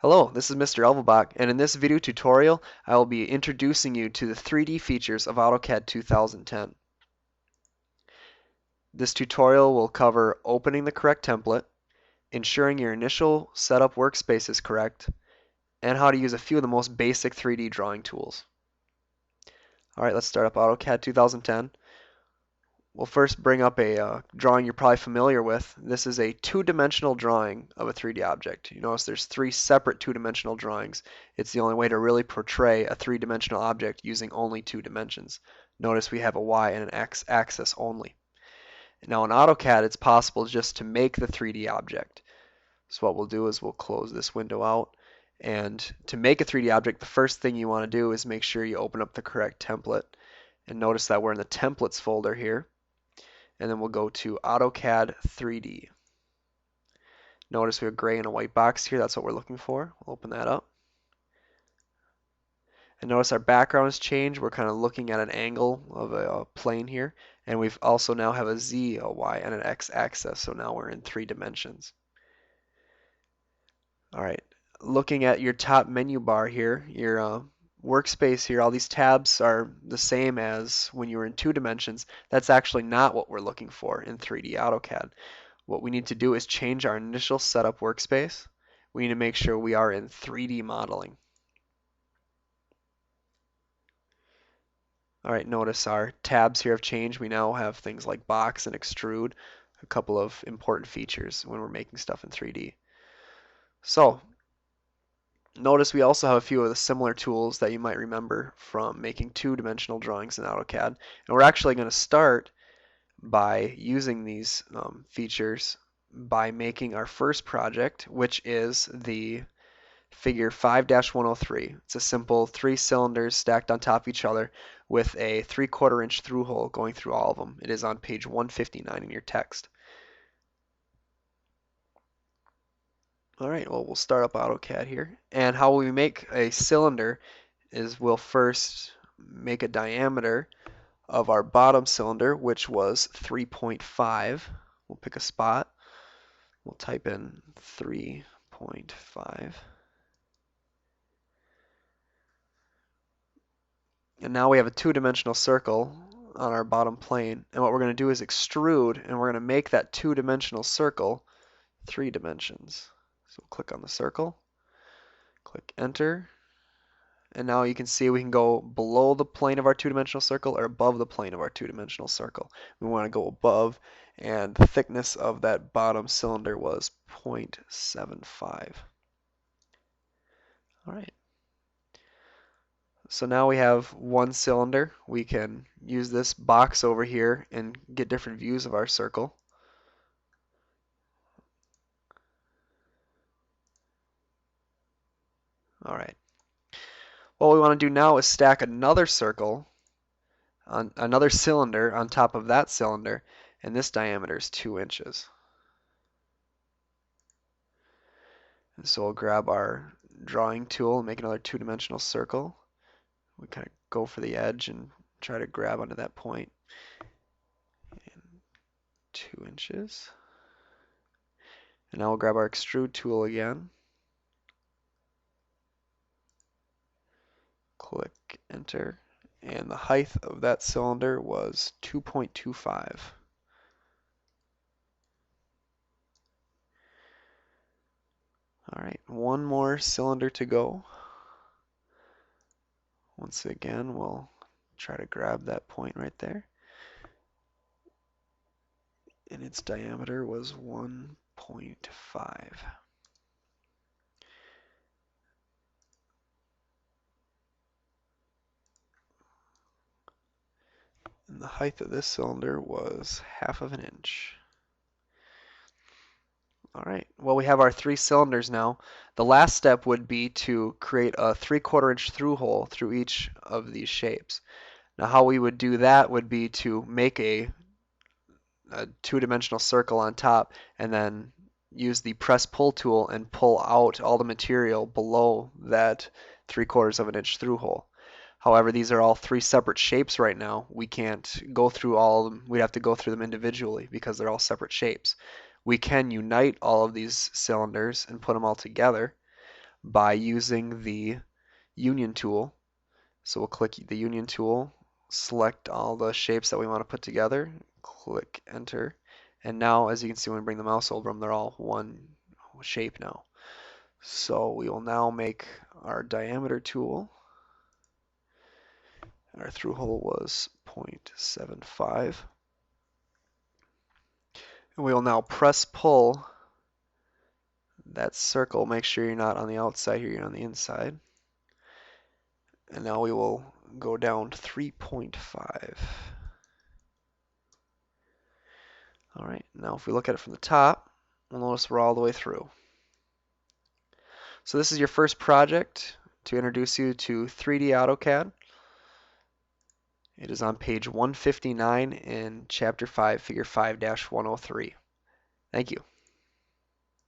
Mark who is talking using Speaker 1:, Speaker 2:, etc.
Speaker 1: Hello, this is Mr. Elvebach, and in this video tutorial, I will be introducing you to the 3D features of AutoCAD 2010. This tutorial will cover opening the correct template, ensuring your initial setup workspace is correct, and how to use a few of the most basic 3D drawing tools. Alright, let's start up AutoCAD 2010. We'll first bring up a drawing you're probably familiar with. This is a two-dimensional drawing of a 3D object. You notice there's three separate two-dimensional drawings. It's the only way to really portray a three-dimensional object using only two dimensions. Notice we have a Y and an X axis only. Now in AutoCAD, it's possible just to make the 3D object. So what we'll do is we'll close this window out. And to make a 3D object, the first thing you want to do is make sure you open up the correct template. And notice that we're in the Templates folder here. And then we'll go to AutoCAD 3D. Notice we have a gray and a white box here. That's what we're looking for. We'll open that up. And notice our background has changed. We're kind of looking at an angle of a plane here. And we've also now have a Z, a Y, and an X axis. So now we're in 3 dimensions. All right. Looking at your top menu bar here, your workspace here, all these tabs are the same as when you were in 2 dimensions. That's actually not what we're looking for in 3D AutoCAD. What we need to do is change our initial setup workspace. We need to make sure we are in 3D modeling. Alright, notice our tabs here have changed. We now have things like box and extrude, a couple of important features when we're making stuff in 3D. So, notice we also have a few of the similar tools that you might remember from making two-dimensional drawings in AutoCAD. And we're actually going to start by using these features by making our first project, which is the figure 5-103. It's a simple 3 cylinders stacked on top of each other with a 3/4 inch through hole going through all of them. It is on page 159 in your text. Alright, well, we'll start up AutoCAD here. And how we make a cylinder is we'll first make a diameter of our bottom cylinder, which was 3.5. We'll pick a spot. We'll type in 3.5. And now we have a two-dimensional circle on our bottom plane. And what we're going to do is extrude, and we're going to make that two-dimensional circle 3 dimensions. So click on the circle, click enter, and now you can see we can go below the plane of our two-dimensional circle or above the plane of our two-dimensional circle. We want to go above, and the thickness of that bottom cylinder was 0.75. All right. So now we have one cylinder. We can use this box over here and get different views of our circle. All right. What we want to do now is stack another circle, on another cylinder on top of that cylinder, and this diameter is 2 inches. And so we'll grab our drawing tool and make another two-dimensional circle. We kind of go for the edge and try to grab onto that point. And 2 inches. And now we'll grab our extrude tool again. Click enter. And the height of that cylinder was 2.25. All right, one more cylinder to go. Once again, we'll try to grab that point right there. And its diameter was 1.5. And the height of this cylinder was 1/2 of an inch. Alright, well, we have our 3 cylinders now. The last step would be to create a 3/4 inch through hole through each of these shapes. Now how we would do that would be to make a two-dimensional circle on top and then use the press pull tool and pull out all the material below that 3/4 of an inch through hole. However, these are all 3 separate shapes right now. We can't go through all of them. We'd have to go through them individually because they're all separate shapes. We can unite all of these cylinders and put them all together by using the Union tool. So we'll click the Union tool, select all the shapes that we want to put together, click Enter, and now as you can see when we bring the mouse over them, they're all one shape now. So we will now make our diameter tool. Our through hole was 0.75. And we will now press pull that circle. Make sure you're not on the outside here, you're on the inside. And now we will go down to 3.5. All right, now if we look at it from the top, we'll notice we're all the way through. So this is your first project to introduce you to 3D AutoCAD. It is on page 159 in Chapter 5, Figure 5-103. Thank you.